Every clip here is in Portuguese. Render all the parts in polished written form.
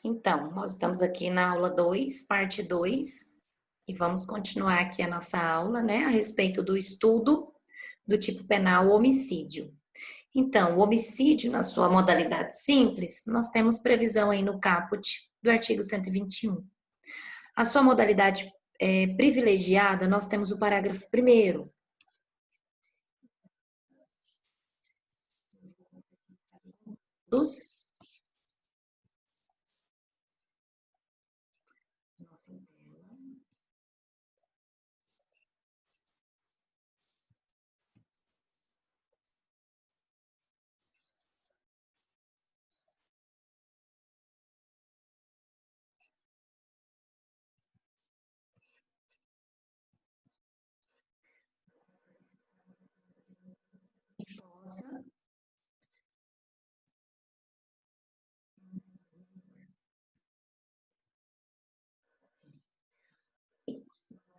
Então, nós estamos aqui na aula 2, parte 2, e vamos continuar aqui a nossa aula, né, a respeito do estudo do tipo penal homicídio. Então, o homicídio, na sua modalidade simples, nós temos previsão aí no caput do artigo 121. A sua modalidade privilegiada, nós temos o parágrafo 1º. Dos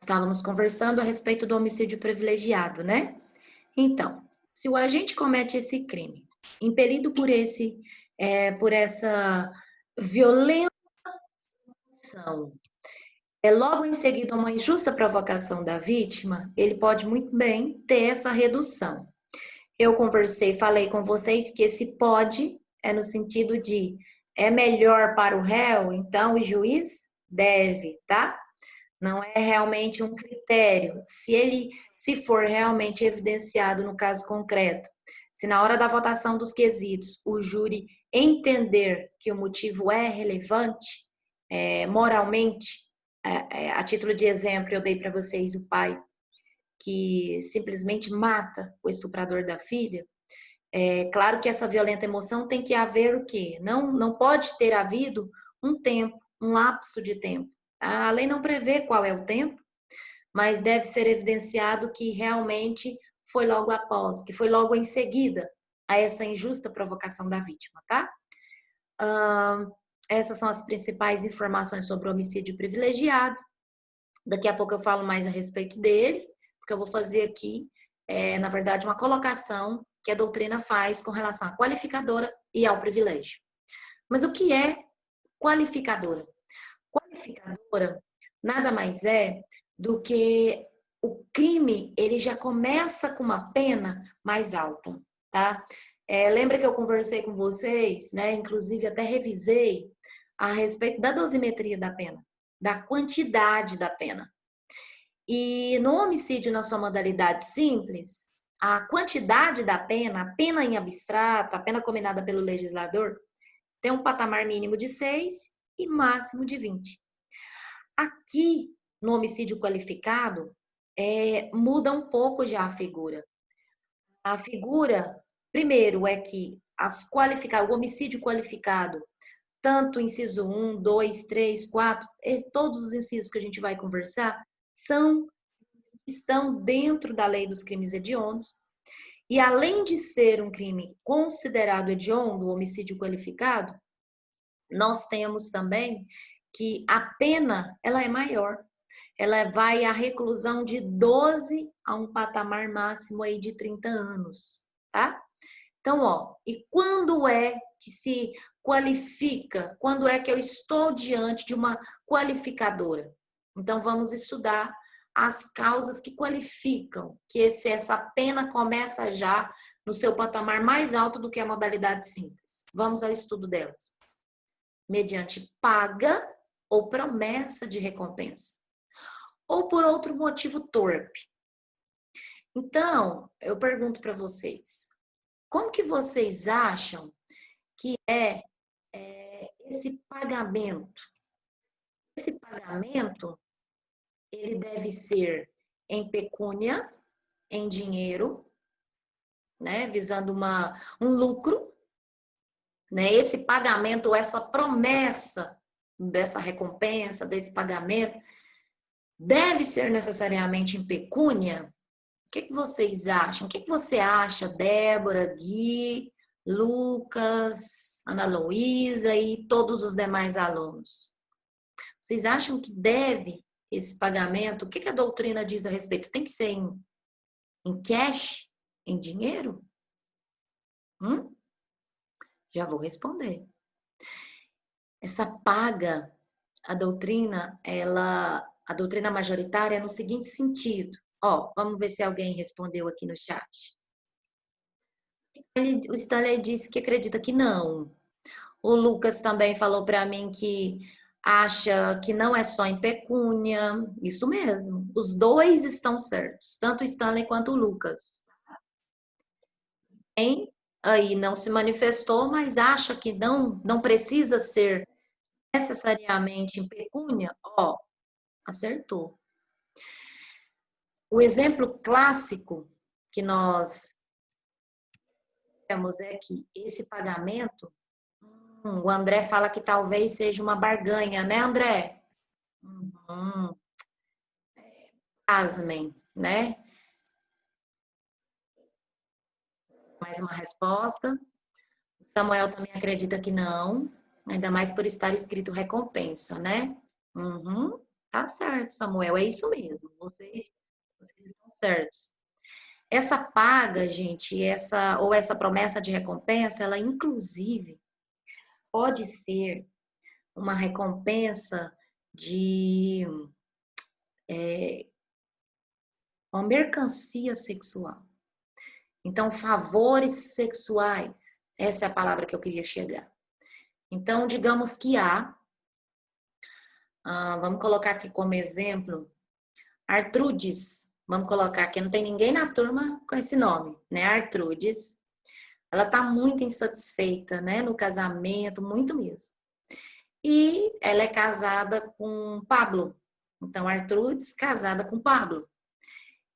Estávamos conversando a respeito do homicídio privilegiado, né? Então, se o agente comete esse crime, impelido por essa violenta ação, logo em seguida uma injusta provocação da vítima, ele pode muito bem ter essa redução. Eu falei com vocês que esse pode é no sentido de é melhor para o réu, então o juiz deve, tá? Não é realmente um critério. Se for realmente evidenciado no caso concreto, se na hora da votação dos quesitos o júri entender que o motivo é relevante, moralmente, a título de exemplo, eu dei para vocês o pai que simplesmente mata o estuprador da filha. É claro que essa violenta emoção tem que haver o quê? Não pode ter havido um tempo, um lapso de tempo. A lei não prevê qual é o tempo, mas deve ser evidenciado que realmente foi logo após, que foi logo em seguida a essa injusta provocação da vítima, tá? Essas são as principais informações sobre o homicídio privilegiado. Daqui a pouco eu falo mais a respeito dele, porque eu vou fazer aqui, na verdade, uma colocação que a doutrina faz com relação à qualificadora e ao privilégio. Mas o que é qualificadora? Qualificadora nada mais é do que o crime, ele já começa com uma pena mais alta, tá? Lembra que eu conversei com vocês, né? Inclusive até revisei a respeito da dosimetria da pena, da quantidade da pena. E no homicídio na sua modalidade simples, a quantidade da pena, a pena em abstrato, a pena combinada pelo legislador, tem um patamar mínimo de 6 e máximo de 20. Aqui, no homicídio qualificado, muda um pouco já a figura. A figura, primeiro, é que o homicídio qualificado, tanto o inciso 1, 2, 3, 4, todos os incisos que a gente vai conversar, estão dentro da lei dos crimes hediondos. E além de ser um crime considerado hediondo, o homicídio qualificado, nós temos também que a pena ela é maior. Ela vai à reclusão de 12 a um patamar máximo aí de 30 anos, tá? Então, e quando é que se qualifica? Quando é que eu estou diante de uma qualificadora? Então, vamos estudar as causas que qualificam que essa pena começa já no seu patamar mais alto do que a modalidade simples. Vamos ao estudo delas. Mediante paga ou promessa de recompensa, ou por outro motivo torpe. Então, eu pergunto para vocês, como que vocês acham que é esse pagamento? Esse pagamento, ele deve ser em pecúnia, em dinheiro, né, visando um lucro, né? Esse pagamento, essa promessa dessa recompensa, desse pagamento, deve ser necessariamente em pecúnia? O que vocês acham? O que você acha, Débora, Gui, Lucas, Ana Luísa e todos os demais alunos? Vocês acham que deve esse pagamento? O que a doutrina diz a respeito? Tem que ser em cash, em dinheiro? Já vou responder. essa paga, a doutrina majoritária é no seguinte sentido. Ó, vamos ver se alguém respondeu aqui no chat. O Stanley disse que acredita que não. O Lucas também falou para mim que acha que não é só em pecúnia. Isso mesmo. Os dois estão certos, tanto o Stanley quanto o Lucas. Quem aí não se manifestou, mas acha que não precisa ser necessariamente em pecúnia, ó, acertou. O exemplo clássico que nós temos é que esse pagamento, o André fala que talvez seja uma barganha, né, André? Uhum. Pasmem, né? Mais uma resposta. O Samuel também acredita que não, ainda mais por estar escrito recompensa, né? Uhum. Tá certo, Samuel, é isso mesmo. Vocês estão certos. Essa paga, gente, essa promessa de recompensa, ela inclusive pode ser uma recompensa de uma mercancia sexual. Então, favores sexuais, essa é a palavra que eu queria chegar. Então, digamos que vamos colocar aqui como exemplo, Artrudes, vamos colocar aqui, não tem ninguém na turma com esse nome, né? Artrudes, ela tá muito insatisfeita, né? No casamento, muito mesmo. E ela é casada com Pablo. Então, Artrudes casada com Pablo.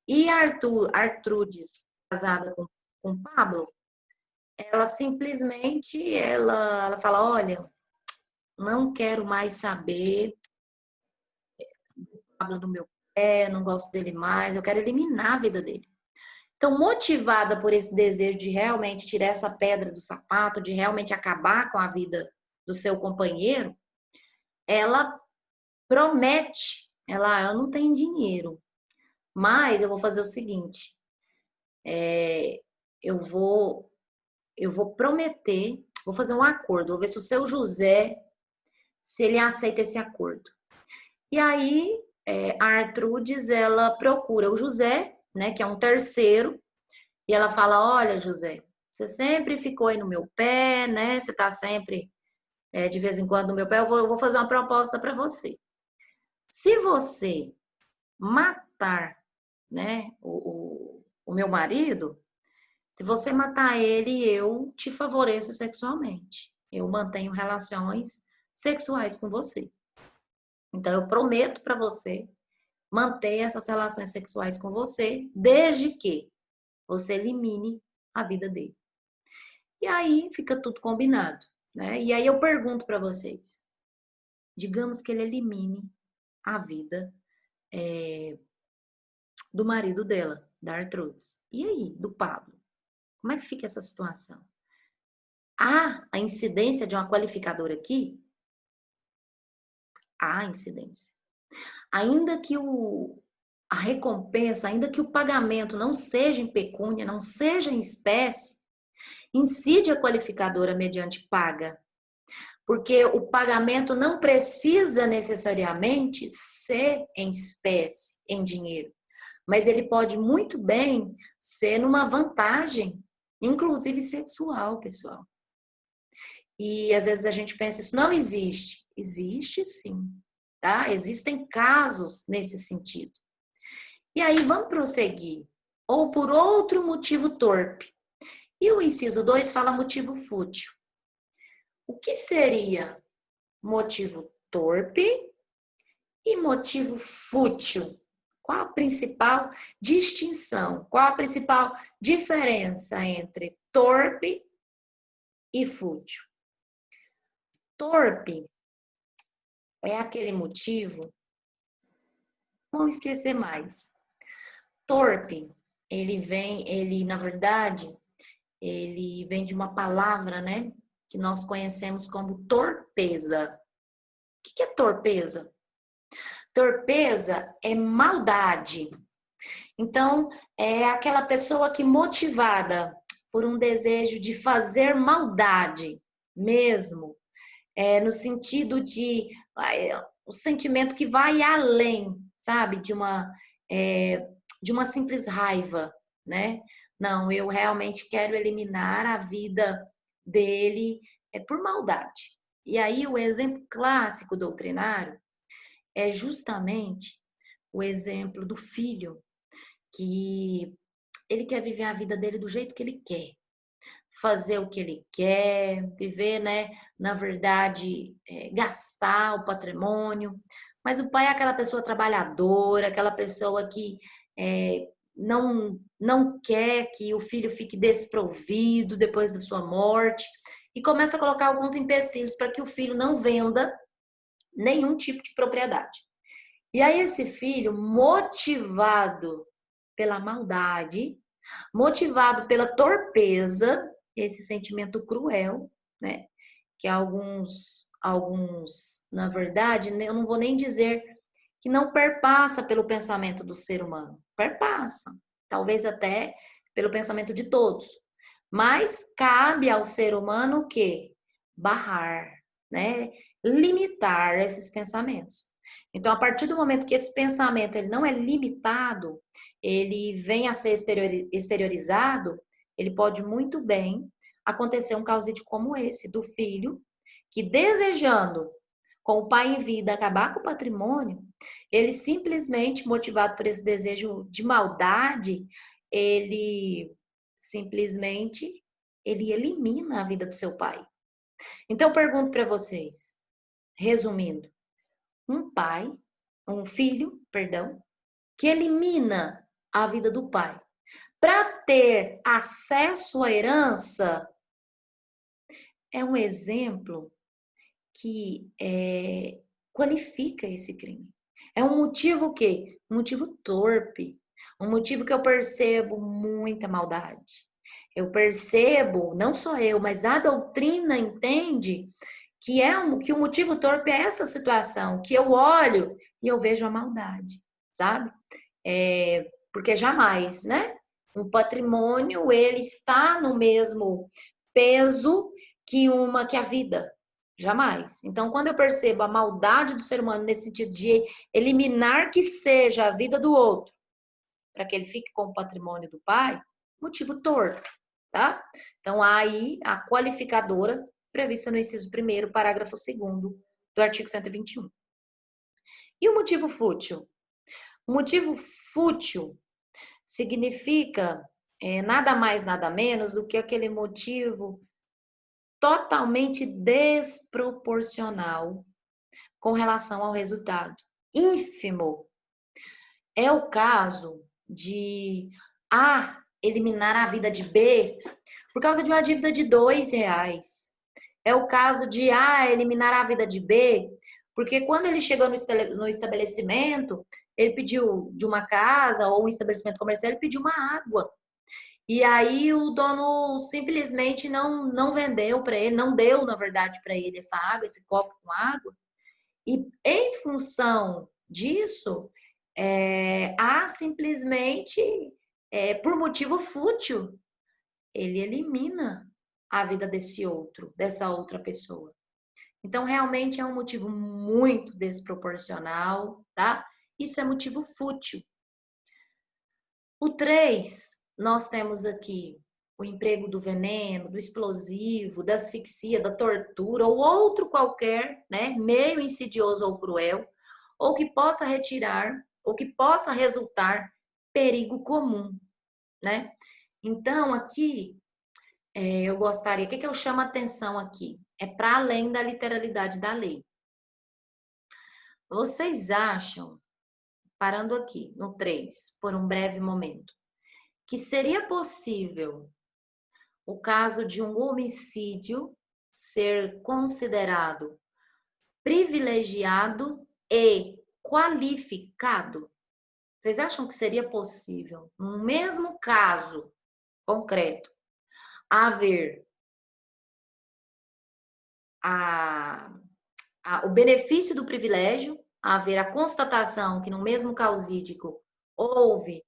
E Artrudes casada com Pablo, ela simplesmente, ela fala, olha, não quero mais saber do Pablo do meu pé, não gosto dele mais, eu quero eliminar a vida dele. Então, motivada por esse desejo de realmente tirar essa pedra do sapato, de realmente acabar com a vida do seu companheiro, ela promete, eu não tenho dinheiro, mas eu vou fazer o seguinte, eu vou prometer, vou fazer um acordo, vou ver se o seu José, se ele aceita esse acordo. E aí, a Artrudes, ela procura o José, né, que é um terceiro, e ela fala, olha, José, você sempre ficou aí no meu pé, né, você tá sempre, de vez em quando no meu pé, eu vou fazer uma proposta para você. Se você matar, né, o meu marido, se você matar ele, eu te favoreço sexualmente. Eu mantenho relações sexuais com você. Então, eu prometo para você manter essas relações sexuais com você, desde que você elimine a vida dele. E aí fica tudo combinado, né? E aí eu pergunto para vocês: digamos que ele elimine a vida do marido dela, da Artrudes. E aí, do Pablo? Como é que fica essa situação? Há a incidência de uma qualificadora aqui? Há incidência. Ainda que a recompensa, ainda que o pagamento não seja em pecúnia, não seja em espécie, incide a qualificadora mediante paga. Porque o pagamento não precisa necessariamente ser em espécie, em dinheiro. Mas ele pode muito bem ser numa vantagem, inclusive sexual, pessoal. E às vezes a gente pensa, isso não existe. Existe sim, tá? Existem casos nesse sentido. E aí vamos prosseguir. Ou por outro motivo torpe. E o inciso 2 fala motivo fútil. O que seria motivo torpe e motivo fútil? Qual a principal distinção? Qual a principal diferença entre torpe e fútil? Torpe é aquele motivo, não esquecer mais. Torpe, na verdade, ele vem de uma palavra, né, que nós conhecemos como torpeza. O que é torpeza? Torpeza é maldade. Então, é aquela pessoa que motivada por um desejo de fazer maldade mesmo, no sentido de o sentimento que vai além, sabe, de uma simples raiva, né? Não, eu realmente quero eliminar a vida dele por maldade. E aí o exemplo clássico doutrinário é justamente o exemplo do filho que ele quer viver a vida dele do jeito que ele quer, fazer o que ele quer, viver, né? Na verdade, gastar o patrimônio. Mas o pai é aquela pessoa trabalhadora, aquela pessoa que não quer que o filho fique desprovido depois da sua morte e começa a colocar alguns empecilhos para que o filho não venda nenhum tipo de propriedade. E aí esse filho, motivado pela maldade, motivado pela torpeza, esse sentimento cruel, né? Que alguns, na verdade, eu não vou nem dizer que não perpassa pelo pensamento do ser humano, perpassa, talvez até pelo pensamento de todos, mas cabe ao ser humano o quê? Barrar, né? Limitar esses pensamentos. Então, a partir do momento que esse pensamento ele não é limitado, ele vem a ser exteriorizado, ele pode muito bem acontecer um causídico como esse, do filho, que desejando, com o pai em vida, acabar com o patrimônio, ele simplesmente, motivado por esse desejo de maldade, ele simplesmente ele elimina a vida do seu pai. Então, eu pergunto para vocês, resumindo, um filho, perdão, que elimina a vida do pai para ter acesso à herança é um exemplo que qualifica esse crime. É um motivo que um motivo torpe, um motivo que eu percebo muita maldade. Eu percebo, não só eu, mas a doutrina entende que o motivo torpe é essa situação, que eu olho e eu vejo a maldade, sabe? Porque jamais, né? Um patrimônio, ele está no mesmo peso que a vida. Jamais. Então, quando eu percebo a maldade do ser humano nesse sentido de eliminar que seja a vida do outro, para que ele fique com o patrimônio do pai, motivo torto, tá? Então, há aí a qualificadora prevista no inciso 1º, parágrafo 2º do artigo 121. E o motivo fútil? O motivo fútil significa nada mais, nada menos do que aquele motivo totalmente desproporcional com relação ao resultado. Ínfimo. É o caso de A eliminar a vida de B por causa de uma dívida de R$ 2. É o caso de A eliminar a vida de B porque quando ele chegou no estabelecimento, ele pediu de uma casa ou um estabelecimento comercial, ele pediu uma água. E aí o dono simplesmente não vendeu para ele, não deu, na verdade, para ele essa água, esse copo com água. E em função disso, há simplesmente, por motivo fútil, ele elimina a vida dessa outra pessoa. Então, realmente é um motivo muito desproporcional, tá? Isso é motivo fútil. O 3, nós temos aqui o emprego do veneno, do explosivo, da asfixia, da tortura ou outro qualquer, né, meio insidioso ou cruel, ou que possa retirar, ou que possa resultar perigo comum, né? Então, aqui, eu gostaria, o que eu chamo a atenção aqui? É para além da literalidade da lei. Vocês acham, parando aqui no 3, por um breve momento, que seria possível o caso de um homicídio ser considerado privilegiado e qualificado? Vocês acham que seria possível, no mesmo caso concreto, haver o benefício do privilégio, haver a constatação que no mesmo causídico houve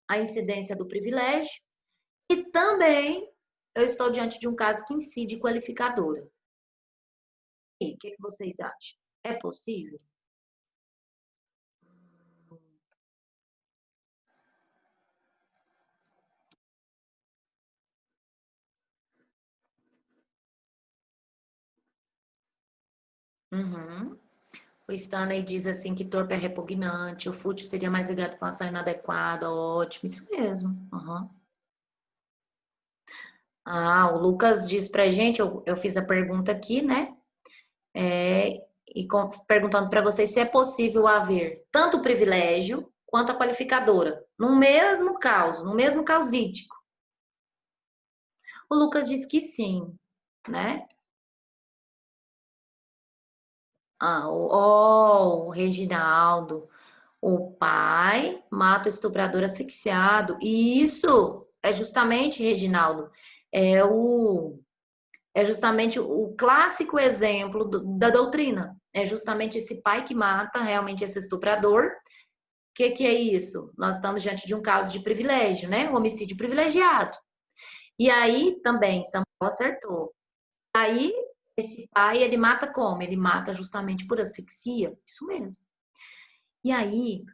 a incidência do privilégio e também eu estou diante de um caso que incide qualificadora. E o que vocês acham? É possível? Uhum. O Stanley diz assim que torpe é repugnante, o fútil seria mais ligado com ação inadequada, ótimo, isso mesmo. Uhum. Ah, o Lucas diz pra gente, eu fiz a pergunta aqui, né? Perguntando para vocês se é possível haver tanto o privilégio quanto a qualificadora, no mesmo caso, no mesmo causídico. O Lucas diz que sim, né? Ah, o Reginaldo, o pai mata o estuprador asfixiado. E isso é justamente, Reginaldo, é o é justamente o clássico exemplo da doutrina. É justamente esse pai que mata realmente esse estuprador. O que é isso? Nós estamos diante de um caso de privilégio, né? Um homicídio privilegiado. E aí também, Samuel acertou. Aí, esse pai, ele mata como? Ele mata justamente por asfixia. Isso mesmo. E aí,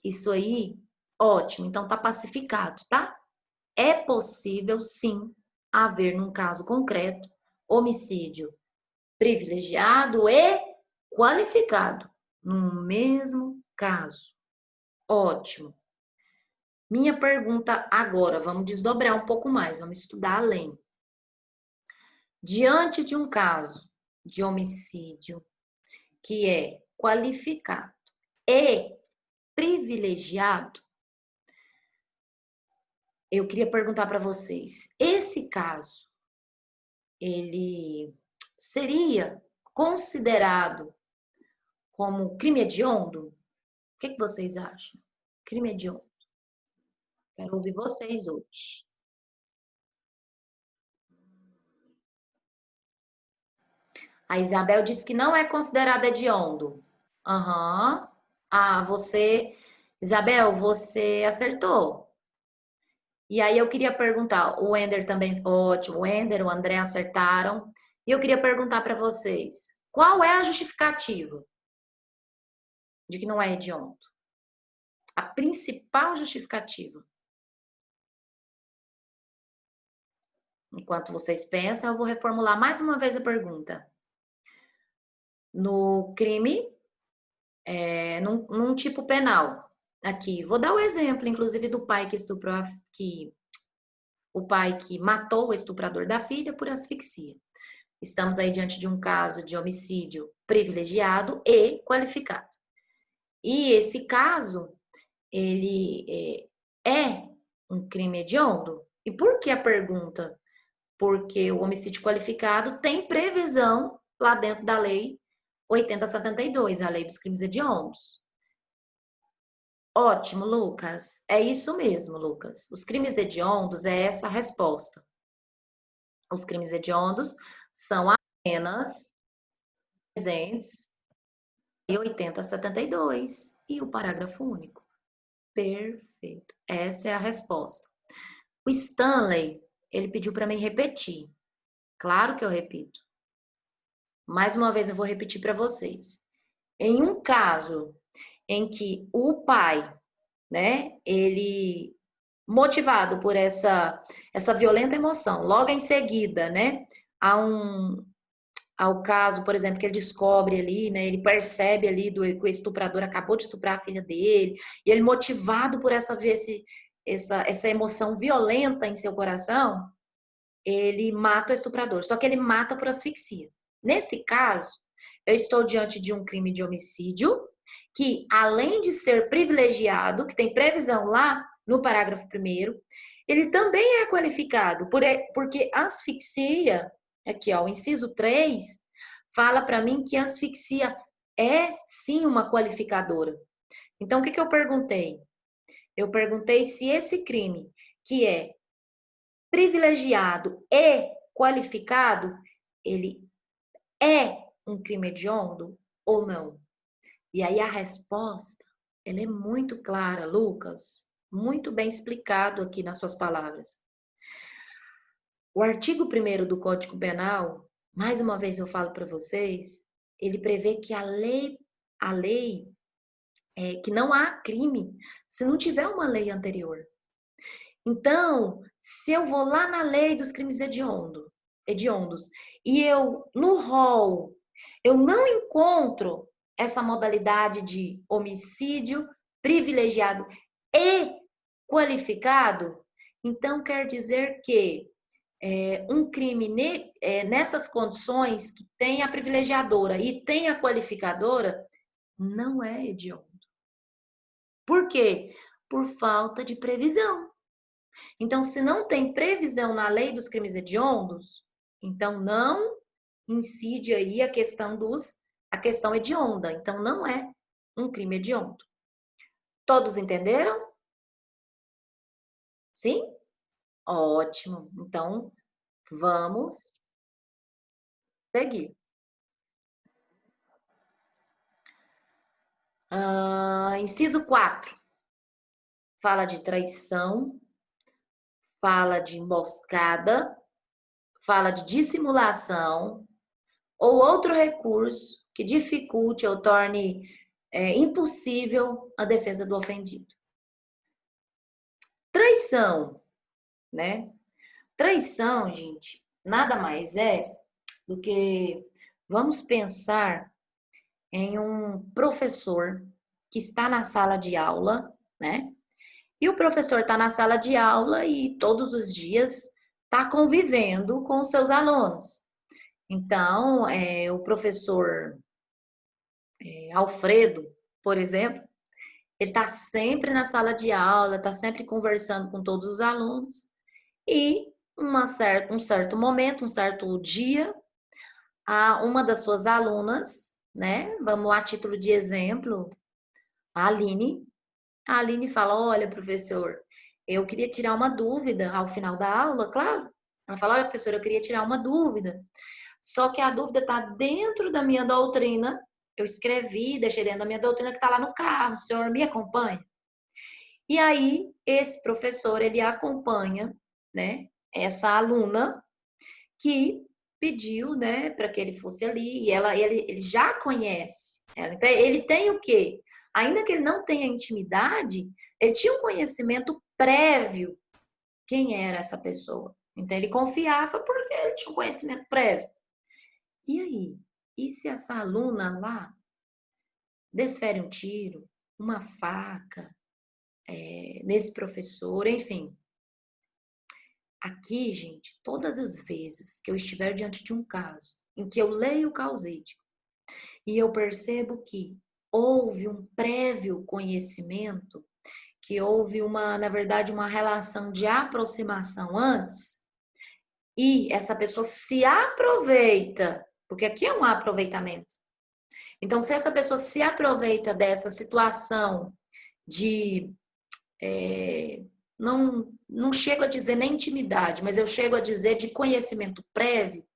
isso aí, ótimo. Então, tá pacificado, tá? É possível, sim, haver, num caso concreto, homicídio privilegiado e qualificado no mesmo caso. Ótimo. Minha pergunta agora, vamos desdobrar um pouco mais, vamos estudar além. Diante de um caso de homicídio que é qualificado e privilegiado, eu queria perguntar para vocês, esse caso, ele seria considerado como crime hediondo? O que vocês acham? Crime hediondo. Quero ouvir vocês hoje. A Isabel disse que não é considerado hediondo. Aham. Ah, Isabel, você acertou. E aí eu queria perguntar, o Wender também, ótimo, o Wender, o André acertaram. E eu queria perguntar para vocês, qual é a justificativa de que não é hediondo? A principal justificativa. Enquanto vocês pensam, eu vou reformular mais uma vez a pergunta. No crime, num tipo penal, aqui, vou dar o exemplo, inclusive, do pai que estuprou, o pai que matou o estuprador da filha por asfixia. Estamos aí diante de um caso de homicídio privilegiado e qualificado. E esse caso, ele é um crime hediondo? E por que a pergunta? Porque o homicídio qualificado tem previsão lá dentro da lei 8072, a lei dos crimes hediondos. Ótimo, Lucas. É isso mesmo, Lucas. Os crimes hediondos é essa a resposta. Os crimes hediondos são apenas presentes em 8072 e o parágrafo único. Perfeito. Essa é a resposta. O Stanley, ele pediu para mim repetir. Claro que eu repito. Mais uma vez eu vou repetir para vocês. Em um caso em que o pai, né, ele motivado por essa violenta emoção, logo em seguida, né, ao caso, por exemplo, que ele descobre ali, né, ele percebe ali que o estuprador acabou de estuprar a filha dele, e ele motivado por essa emoção violenta em seu coração, ele mata o estuprador, só que ele mata por asfixia. Nesse caso, eu estou diante de um crime de homicídio que, além de ser privilegiado, que tem previsão lá no parágrafo 1º, ele também é qualificado, porque asfixia, aqui ó, o inciso 3, fala para mim que asfixia é sim uma qualificadora. Então, o que eu perguntei? Eu perguntei se esse crime, que é privilegiado e qualificado, ele é um crime hediondo ou não? E aí a resposta, ela é muito clara, Lucas, muito bem explicado aqui nas suas palavras. O artigo 1º do Código Penal, mais uma vez eu falo para vocês, ele prevê que que não há crime se não tiver uma lei anterior. Então, se eu vou lá na lei dos crimes hediondos e eu, no rol, eu não encontro essa modalidade de homicídio privilegiado e qualificado, então quer dizer que um crime nessas condições que tem a privilegiadora e tem a qualificadora, não é hediondo. Por quê? Por falta de previsão. Então, se não tem previsão na lei dos crimes hediondos, então não incide aí a questão hedionda. Então, não é um crime hediondo. Todos entenderam? Sim? Ótimo. Então, vamos seguir. Inciso 4. Fala de traição, fala de emboscada, fala de dissimulação ou outro recurso que dificulte ou torne impossível a defesa do ofendido. Traição, né? Traição, gente, nada mais é do que, vamos pensar em um professor que está na sala de aula, né? E o professor está na sala de aula e todos os dias está convivendo com os seus alunos. Então, o professor Alfredo, por exemplo, ele está sempre na sala de aula, está sempre conversando com todos os alunos. E um certo momento, um certo dia, uma das suas alunas, né? Vamos a título de exemplo, a Aline. A Aline fala: olha, professor, eu queria tirar uma dúvida ao final da aula, claro. Ela fala: olha, professor, eu queria tirar uma dúvida. Só que a dúvida está dentro da minha doutrina. Eu escrevi, deixei dentro da minha doutrina que está lá no carro. O senhor me acompanha? E aí, esse professor, ele acompanha, né, essa aluna que pediu, né, para que ele fosse ali. E ele já conhece ela. Então, ele tem o quê? Ainda que ele não tenha intimidade, ele tinha um conhecimento prévio quem era essa pessoa. Então, ele confiava porque ele tinha um conhecimento prévio. E aí? E se essa aluna lá desfere um tiro, uma faca, nesse professor, enfim? Aqui, gente, todas as vezes que eu estiver diante de um caso em que eu leio o causídico e eu percebo que houve um prévio conhecimento, que houve na verdade, uma relação de aproximação antes, e essa pessoa se aproveita, porque aqui é um aproveitamento. Então, se essa pessoa se aproveita dessa situação de não chego a dizer nem intimidade, mas eu chego a dizer de conhecimento prévio,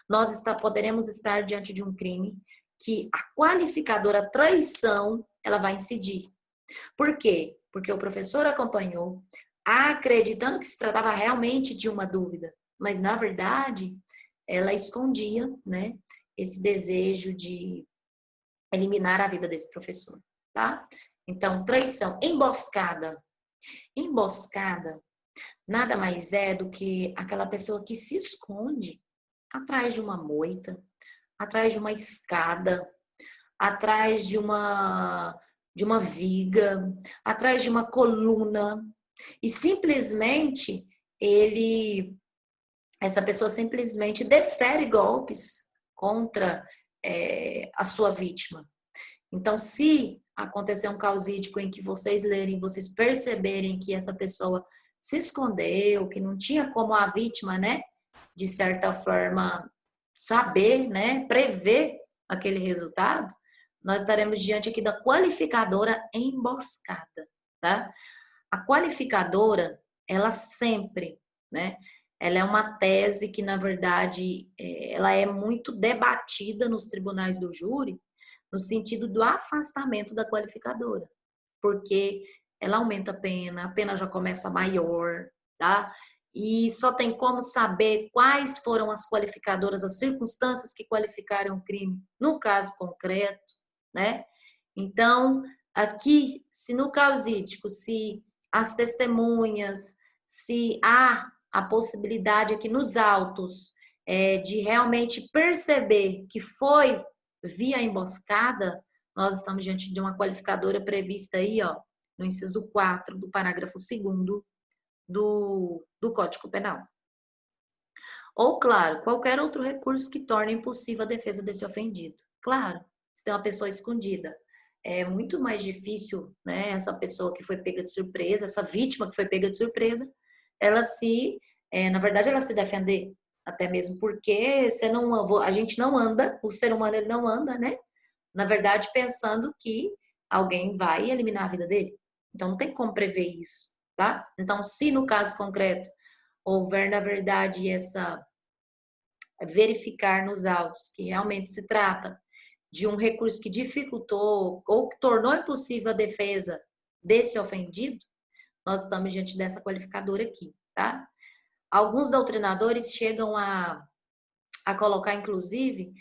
nós poderemos estar diante de um crime que a qualificadora traição, ela vai incidir. Por quê? Porque o professor acompanhou, acreditando que se tratava realmente de uma dúvida, mas na verdade ela escondia, né, esse desejo de eliminar a vida desse professor, tá? Então, traição, emboscada. Emboscada nada mais é do que aquela pessoa que se esconde atrás de uma moita, atrás de uma escada, atrás de uma viga, atrás de uma coluna, e simplesmente essa pessoa simplesmente desfere golpes contra a sua vítima. Então, se acontecer um causídico em que vocês lerem, vocês perceberem que essa pessoa se escondeu, que não tinha como a vítima, né, de certa forma, saber, né, prever aquele resultado, nós estaremos diante aqui da qualificadora emboscada, tá? A qualificadora, ela sempre, né, ela é uma tese que, na verdade, ela é muito debatida nos tribunais do júri, no sentido do afastamento da qualificadora, porque ela aumenta a pena já começa maior, tá? e só tem como saber quais foram as qualificadoras, as circunstâncias que qualificaram o crime no caso concreto, né? Então, aqui, se no causídico, se as testemunhas, se há a possibilidade aqui nos autos de realmente perceber que foi via emboscada, nós estamos diante de uma qualificadora prevista aí, ó, no inciso 4 do parágrafo 2º do Código Penal. Ou, claro, qualquer outro recurso que torne impossível a defesa desse ofendido. Claro, se tem uma pessoa escondida, é muito mais difícil, né, essa pessoa que foi pega de surpresa, essa vítima que foi pega de surpresa, ela na verdade, ela se defender, até mesmo porque a gente não anda, o ser humano ele não anda, né? Na verdade, pensando que alguém vai eliminar a vida dele. Então, não tem como prever isso, tá? Então, se no caso concreto houver, na verdade, essa verificar nos autos que realmente se trata de um recurso que dificultou ou que tornou impossível a defesa desse ofendido, nós estamos diante dessa qualificadora aqui, tá? Alguns doutrinadores chegam a colocar, inclusive,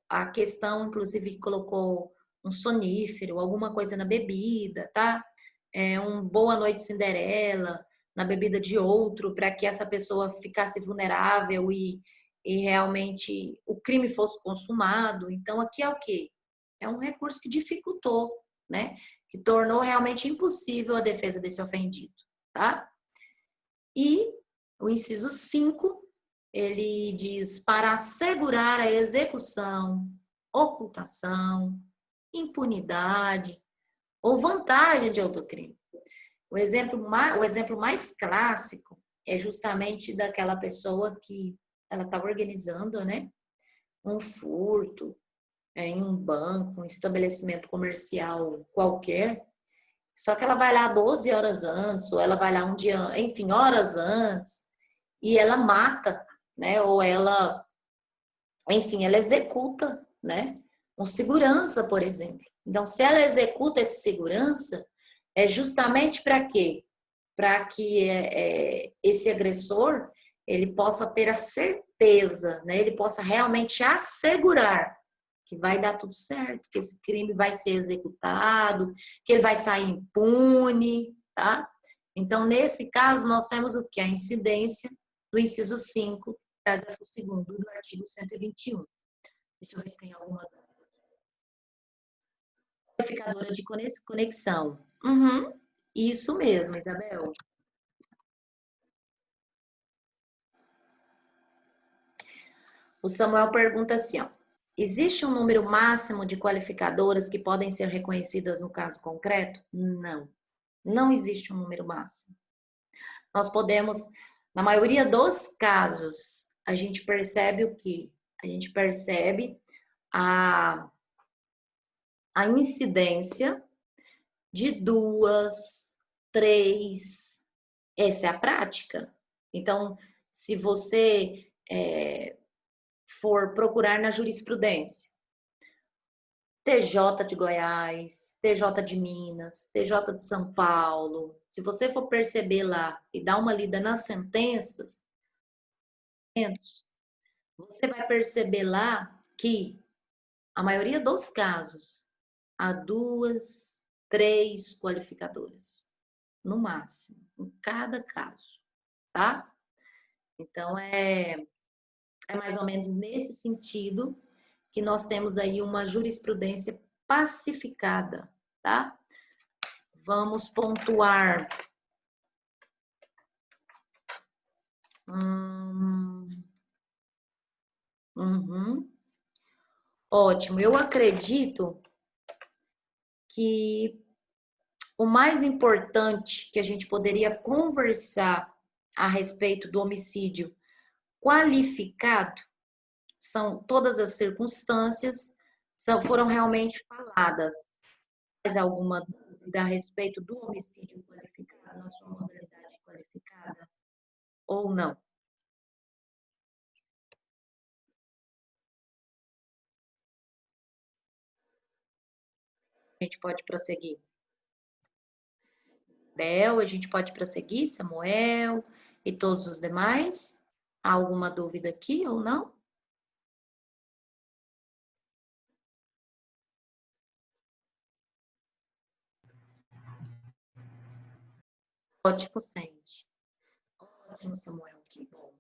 a questão, inclusive, que colocou um sonífero, alguma coisa na bebida, tá? Um Boa Noite Cinderela na bebida de outro, para que essa pessoa ficasse vulnerável e realmente o crime fosse consumado. Então, aqui é o quê? É um recurso que dificultou, né? Que tornou realmente impossível a defesa desse ofendido, tá? E o inciso 5, ele diz para assegurar a execução, ocultação, impunidade ou vantagem de outro crime. O exemplo mais clássico é justamente daquela pessoa que ela está organizando, né, um furto em um banco, um estabelecimento comercial qualquer, só que ela vai lá 12 horas antes, ou ela vai lá um dia, enfim, horas antes, e ela mata, né, ou ela, enfim, ela executa, né, um segurança, por exemplo. Então, se ela executa esse segurança, é justamente para quê? Para que esse agressor ele possa ter a certeza, né? Ele possa realmente assegurar que vai dar tudo certo, que esse crime vai ser executado, que ele vai sair impune, tá? Então, nesse caso, nós temos o que? A incidência do inciso 5, parágrafo 2º do artigo 121. Deixa eu ver se tem alguma qualificadora de conexão. Uhum. Isso mesmo, Isabel. O Samuel pergunta assim, ó, existe um número máximo de qualificadoras que podem ser reconhecidas no caso concreto? Não, não existe um número máximo. Nós podemos, na maioria dos casos, a gente percebe o quê? A gente percebe a incidência de 2, 3, essa é a prática. Então, se você for procurar na jurisprudência, TJ de Goiás, TJ de Minas, TJ de São Paulo, se você for perceber lá e dar uma lida nas sentenças, você vai perceber lá que a maioria dos casos há 2, 3 qualificadoras, no máximo, em cada caso, tá? Então, é mais ou menos nesse sentido que nós temos aí uma jurisprudência pacificada, tá? Vamos pontuar. Uhum. Ótimo. Eu acredito que o mais importante que a gente poderia conversar a respeito do homicídio qualificado são todas as circunstâncias foram realmente faladas. Mais alguma dúvida a respeito do homicídio qualificado, na sua modalidade qualificada ou não? A gente pode prosseguir. Bel, a gente pode prosseguir, Samuel. E todos os demais? Há alguma dúvida aqui ou não? Ótimo, sente. Ótimo, Samuel, que bom.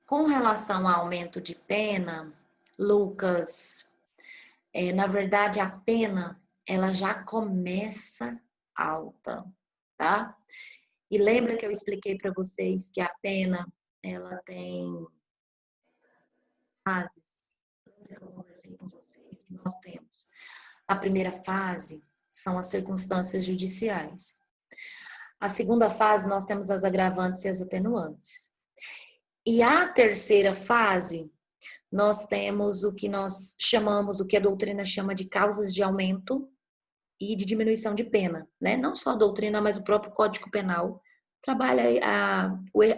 Com relação ao aumento de pena, Lucas, na verdade a pena ela já começa alta, tá? E lembra que eu expliquei para vocês que a pena ela tem fases. Lembra que eu conversei com vocês que nós temos. A primeira fase são as circunstâncias judiciais. A segunda fase nós temos as agravantes e as atenuantes. E a terceira fase nós temos o que nós chamamos, o que a doutrina chama de causas de aumento e de diminuição de pena, né? Não só a doutrina, mas o próprio Código Penal trabalha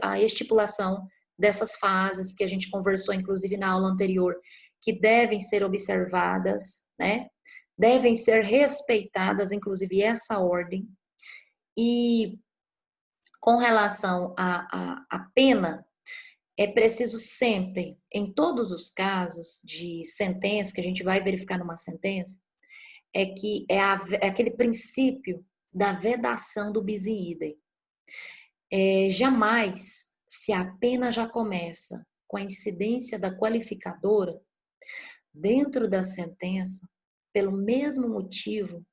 a estipulação dessas fases que a gente conversou, inclusive na aula anterior, que devem ser observadas, né? Devem ser respeitadas, inclusive essa ordem. E com relação à pena, é preciso sempre, em todos os casos de sentença, que a gente vai verificar numa sentença, é aquele princípio da vedação do bis in idem. Jamais, se a pena já começa com a incidência da qualificadora, dentro da sentença, pelo mesmo motivo,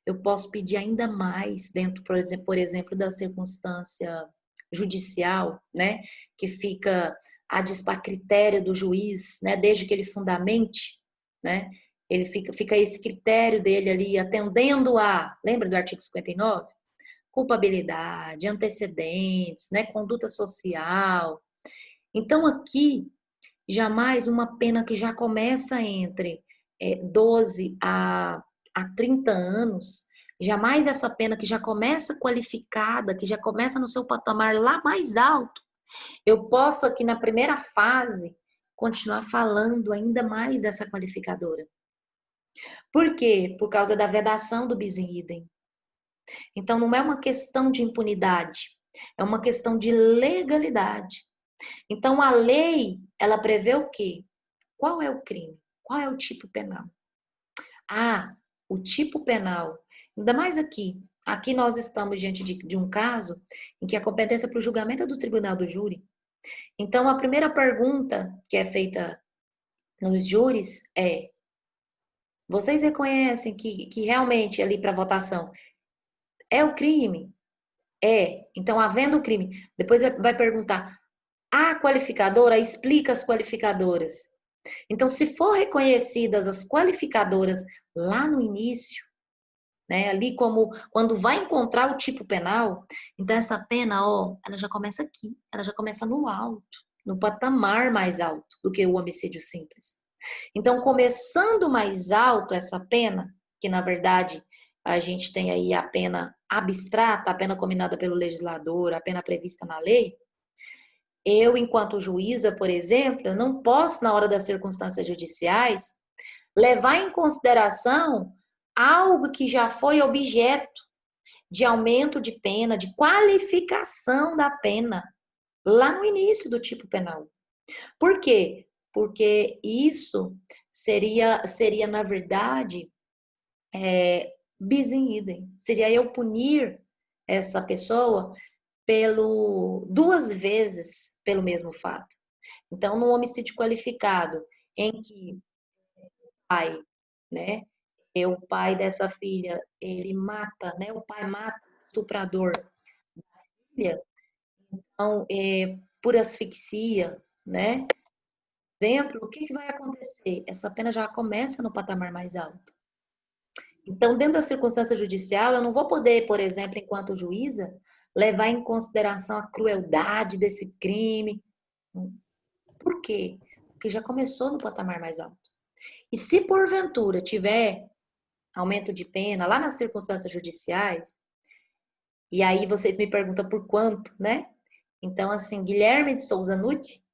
eu posso pedir ainda mais dentro, por exemplo, da circunstância judicial, né, que fica a critério do juiz, né, desde que ele fundamente, né, ele fica esse critério dele ali atendendo lembra do artigo 59? Culpabilidade, antecedentes, né, conduta social. Então aqui jamais uma pena que já começa entre 12 a 30 anos, jamais essa pena que já começa qualificada, que já começa no seu patamar lá mais alto, eu posso aqui na primeira fase continuar falando ainda mais dessa qualificadora. Por quê? Por causa da vedação do bis in idem. Então não é uma questão de impunidade, é uma questão de legalidade. Então a lei, ela prevê o quê? Qual é o crime? Qual é o tipo penal? O tipo penal. Ainda mais aqui. Aqui nós estamos diante de um caso em que a competência para o julgamento é do tribunal do júri. Então, a primeira pergunta que é feita nos júris é: vocês reconhecem que realmente ali para votação é o crime? É. Então, havendo o crime, depois vai perguntar: a qualificadora explica as qualificadoras. Então, se for reconhecidas as qualificadoras lá no início, né, ali como quando vai encontrar o tipo penal, então essa pena, ela já começa aqui, ela já começa no alto, no patamar mais alto do que o homicídio simples. Então, começando mais alto essa pena, que na verdade a gente tem aí a pena abstrata, a pena combinada pelo legislador, a pena prevista na lei, eu, enquanto juíza, por exemplo, eu não posso, na hora das circunstâncias judiciais, levar em consideração algo que já foi objeto de aumento de pena, de qualificação da pena, lá no início do tipo penal. Por quê? Porque isso seria na verdade, bis in idem. Seria eu punir essa pessoa duas vezes pelo mesmo fato. Então, no homicídio qualificado, em que o pai, né, o pai dessa filha, ele mata, né, o pai mata o estuprador da filha, então, por asfixia, né, exemplo, o que vai acontecer? Essa pena já começa no patamar mais alto. Então, dentro da circunstância judicial, eu não vou poder, por exemplo, enquanto juíza, levar em consideração a crueldade desse crime. Por quê? Porque já começou no patamar mais alto. E se porventura tiver aumento de pena lá nas circunstâncias judiciais, e aí vocês me perguntam por quanto, né? Então, assim, Guilherme de Souza Nutti,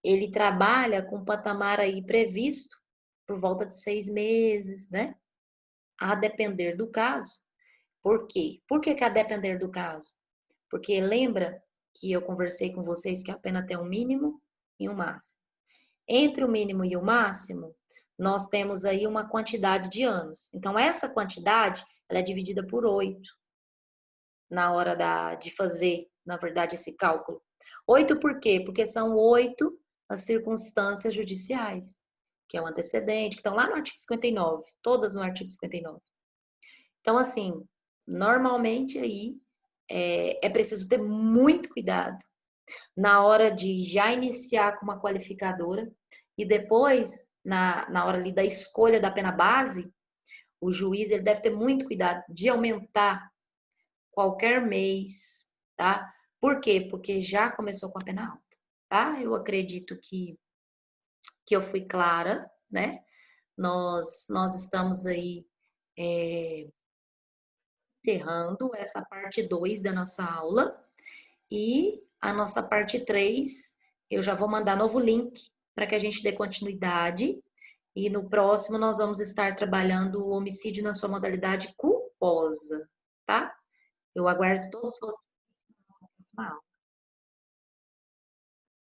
ele trabalha com um patamar aí previsto por volta de 6 meses, né? a depender do caso. Por quê? Por que a depender do caso? Porque lembra que eu conversei com vocês que a pena tem um mínimo e um máximo. Entre o mínimo e o máximo, nós temos aí uma quantidade de anos. Então, essa quantidade, ela é dividida por 8 na hora de fazer, na verdade, esse cálculo. 8 por quê? Porque são 8 as circunstâncias judiciais, que é o antecedente, que estão lá no artigo 59, todas no artigo 59. Então, assim, normalmente aí é preciso ter muito cuidado na hora de já iniciar com uma qualificadora e depois, na hora ali da escolha da pena base, o juiz ele deve ter muito cuidado de aumentar qualquer mês, tá? Por quê? Porque já começou com a pena alta, tá? Eu acredito que eu fui clara, né? Nós estamos aí encerrando essa parte 2 da nossa aula e a nossa parte 3 eu já vou mandar novo link para que a gente dê continuidade e no próximo nós vamos estar trabalhando o homicídio na sua modalidade culposa, tá? Eu aguardo todos vocês na próxima aula.